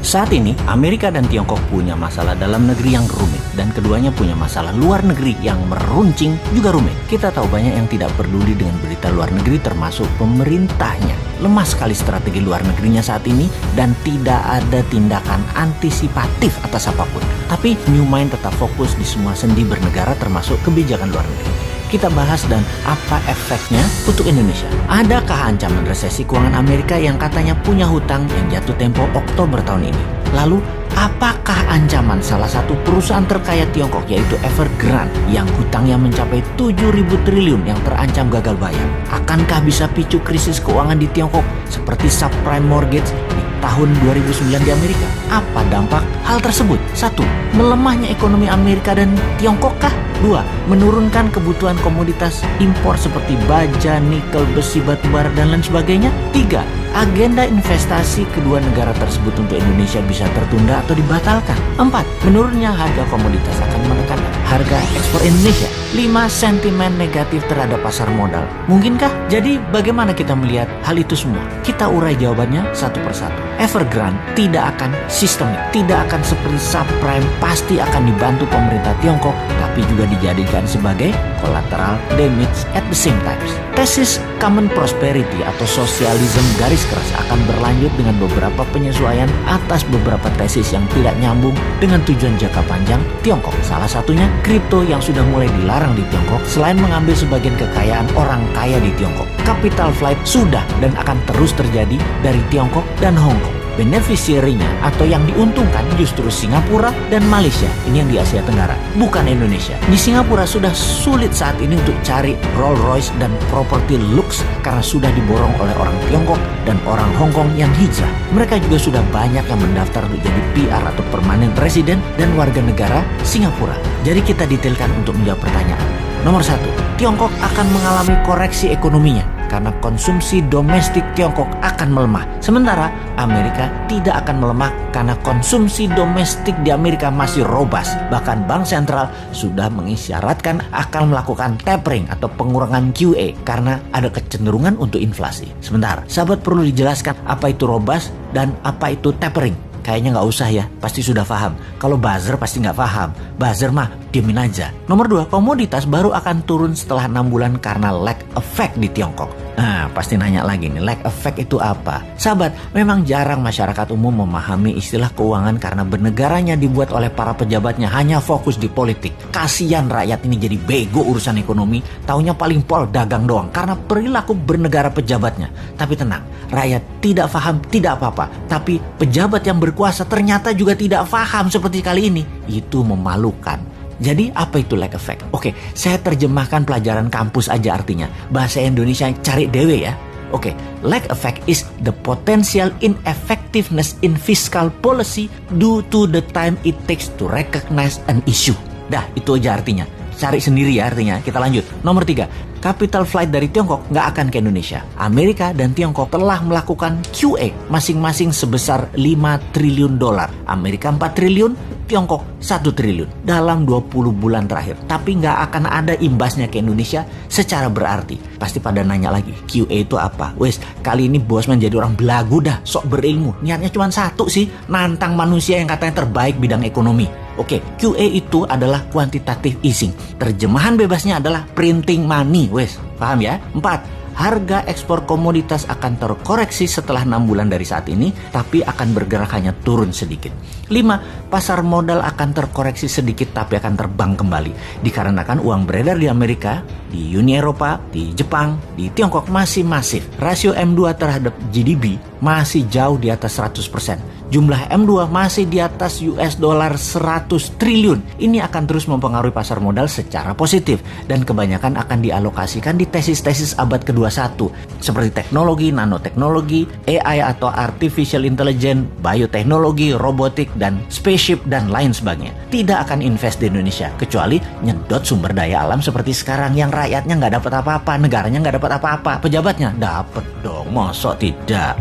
Saat ini, Amerika dan Tiongkok punya masalah dalam negeri yang rumit, dan keduanya punya masalah luar negeri yang meruncing juga rumit. Kita tahu banyak yang tidak peduli dengan berita luar negeri, termasuk pemerintahnya. Lemah sekali strategi luar negerinya saat ini, dan tidak ada tindakan antisipatif atas apapun. Tapi New Mind tetap fokus di semua sendi bernegara, termasuk kebijakan luar negeri. Kita bahas dan apa efeknya untuk Indonesia. Adakah ancaman resesi keuangan Amerika yang katanya punya hutang yang jatuh tempo Oktober tahun ini? Lalu, apakah ancaman salah satu perusahaan terkaya Tiongkok yaitu Evergrande yang hutangnya mencapai 7.000 triliun yang terancam gagal bayar? Akankah bisa picu krisis keuangan di Tiongkok seperti subprime mortgage di tahun 2009 di Amerika? Apa dampak hal tersebut? 1. Melemahnya ekonomi Amerika dan Tiongkok kah? 2. Menurunkan kebutuhan komoditas impor seperti baja, nikel, besi, batubara, dan lain sebagainya. 3. Agenda investasi kedua negara tersebut untuk Indonesia bisa tertunda atau dibatalkan. 4. Menurunnya harga komoditas akan menekan harga ekspor Indonesia. 5. Sentimen negatif terhadap pasar modal. Mungkinkah? Jadi bagaimana kita melihat hal itu semua? Kita urai jawabannya satu persatu. Evergrande tidak akan sistemik, tidak akan seperti subprime, pasti akan dibantu pemerintah Tiongkok, tapi juga dijadikan sebagai collateral damage at the same time. Tesis common prosperity atau sosialisme garis keras akan berlanjut dengan beberapa penyesuaian atas beberapa tesis yang tidak nyambung dengan tujuan jangka panjang Tiongkok. Salah satunya kripto yang sudah mulai dilarang di Tiongkok selain mengambil sebagian kekayaan orang kaya di Tiongkok. Capital flight sudah dan akan terus terjadi dari Tiongkok dan Hong Kong. Beneficiary-nya atau yang diuntungkan justru Singapura dan Malaysia. Ini yang di Asia Tenggara, bukan Indonesia. Di Singapura sudah sulit saat ini untuk cari Rolls Royce dan properti lux karena sudah diborong oleh orang Tiongkok dan orang Hong Kong yang hijrah. Mereka juga sudah banyak yang mendaftar untuk jadi PR atau permanent resident dan warga negara Singapura. Jadi kita detailkan untuk menjawab pertanyaan. Nomor 1, Tiongkok akan mengalami koreksi ekonominya karena konsumsi domestik Tiongkok akan melemah. Sementara Amerika tidak akan melemah karena konsumsi domestik di Amerika masih robust. Bahkan Bank Sentral sudah mengisyaratkan akan melakukan tapering atau pengurangan QE karena ada kecenderungan untuk inflasi. Sebentar, sahabat perlu dijelaskan apa itu robust dan apa itu tapering. Kayaknya nggak usah ya, pasti sudah paham. Kalau buzzer pasti nggak paham. Buzzer mah diemin aja. Nomor 2, komoditas baru akan turun setelah 6 bulan karena lag effect di Tiongkok. Nah, pasti nanya lagi nih, lag effect itu apa? Sahabat, memang jarang masyarakat umum memahami istilah keuangan karena bernegaranya dibuat oleh para pejabatnya hanya fokus di politik. Kasian rakyat ini jadi bego urusan ekonomi, taunya paling pol dagang doang karena perilaku bernegara pejabatnya. Tapi tenang, rakyat tidak paham tidak apa-apa, tapi pejabat yang berkuasa ternyata juga tidak paham seperti kali ini. Itu memalukan. Jadi apa itu lag effect? Oke, saya terjemahkan pelajaran kampus aja artinya. Bahasa Indonesia cari dewe ya. Oke, lag effect is the potential ineffectiveness in fiscal policy due to the time it takes to recognize an issue. Dah, itu aja artinya. Cari sendiri ya artinya. Kita lanjut. Nomor 3, capital flight dari Tiongkok nggak akan ke Indonesia. Amerika dan Tiongkok telah melakukan QE masing-masing sebesar 5 triliun dolar. Amerika 4 triliun, Tiongkok 1 triliun dalam 20 bulan terakhir. Tapi nggak akan ada imbasnya ke Indonesia secara berarti. Pasti pada nanya lagi, QE itu apa? Wes, kali ini Bosman jadi orang belagu dah, sok berilmu. Niatnya cuma satu sih, nantang manusia yang katanya terbaik bidang ekonomi. Oke, QE itu adalah quantitative easing. Terjemahan bebasnya adalah printing money. Wes, paham ya? 4, harga ekspor komoditas akan terkoreksi setelah 6 bulan dari saat ini, tapi akan bergerak hanya turun sedikit. 5, pasar modal akan terkoreksi sedikit tapi akan terbang kembali. Dikarenakan uang beredar di Amerika, di Uni Eropa, di Jepang, di Tiongkok masih masif. Rasio M2 terhadap GDP masih jauh di atas 100%. Jumlah M2 masih di atas US dollar 100 triliun. Ini akan terus mempengaruhi pasar modal secara positif dan kebanyakan akan dialokasikan di tesis-tesis abad ke-21 seperti teknologi, nanoteknologi, AI atau artificial intelligence, bioteknologi, robotik, dan spaceship dan lain sebagainya. Tidak akan invest di Indonesia kecuali nyedot sumber daya alam seperti sekarang yang rakyatnya nggak dapat apa-apa, negaranya nggak dapat apa-apa, pejabatnya dapat dong, mosok tidak.